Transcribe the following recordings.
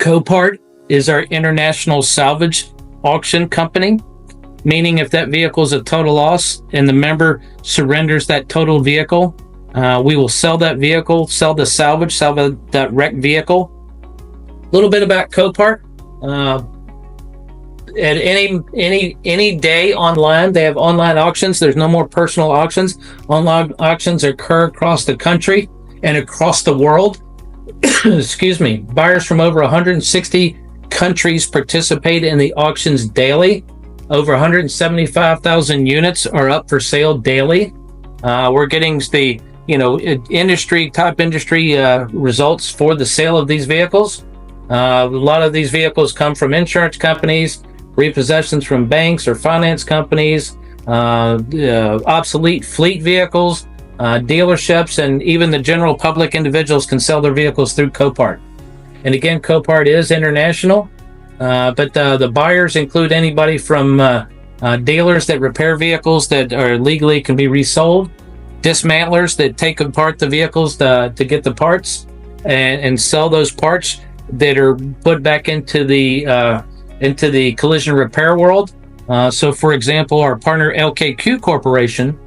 Copart is our international salvage auction company, meaning if that vehicle is a total loss and the member surrenders that total vehicle, we will sell that vehicle, sell the salvage, sell that wrecked vehicle. A little bit about Copart. At any day online, they have online auctions. There's no more personal auctions. Online auctions occur across the country and across the world. Excuse me. Buyers from over 160 countries participate in the auctions daily. Over 175,000 units are up for sale daily. We're getting the top industry results for the sale of these vehicles. A lot of these vehicles come from insurance companies, repossessions from banks or finance companies, obsolete fleet vehicles, dealerships, and even the general public individuals can sell their vehicles through Copart. And again, Copart is international, but the buyers include anybody from dealers that repair vehicles that are legally can be resold, dismantlers that take apart the vehicles to get the parts and sell those parts that are put back into the collision repair world. So for example, our partner LKQ Corporation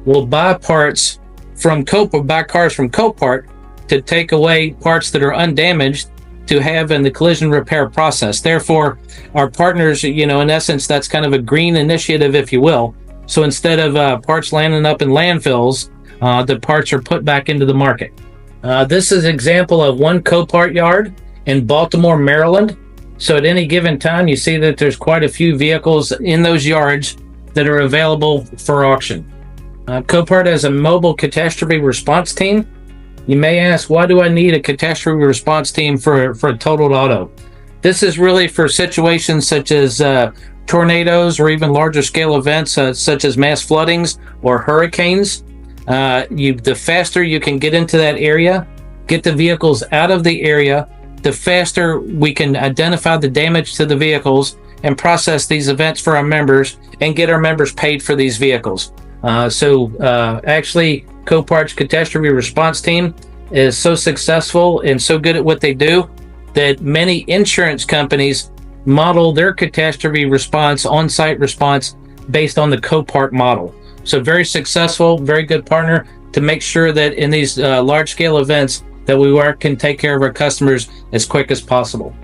will buy cars from Copart to take away parts that are undamaged to have in the collision repair process. Therefore, our partners, in essence, that's kind of a green initiative, if you will. So instead of parts landing up in landfills, the parts are put back into the market. This is an example of one Copart yard in Baltimore, Maryland. So at any given time, you see that there's quite a few vehicles in those yards that are available for auction. Copart has a mobile catastrophe response team. You may ask, why do I need a catastrophe response team for a totaled auto? This is really for situations such as tornadoes or even larger scale events such as mass floodings or hurricanes. The faster you can get into that area, get the vehicles out of the area, the faster we can identify the damage to the vehicles and process these events for our members and get our members paid for these vehicles. Actually, Copart's catastrophe response team is so successful and so good at what they do that many insurance companies model their catastrophe response, on-site response, based on the Copart model. So very successful, very good partner to make sure that in these large-scale events that we can take care of our customers as quick as possible.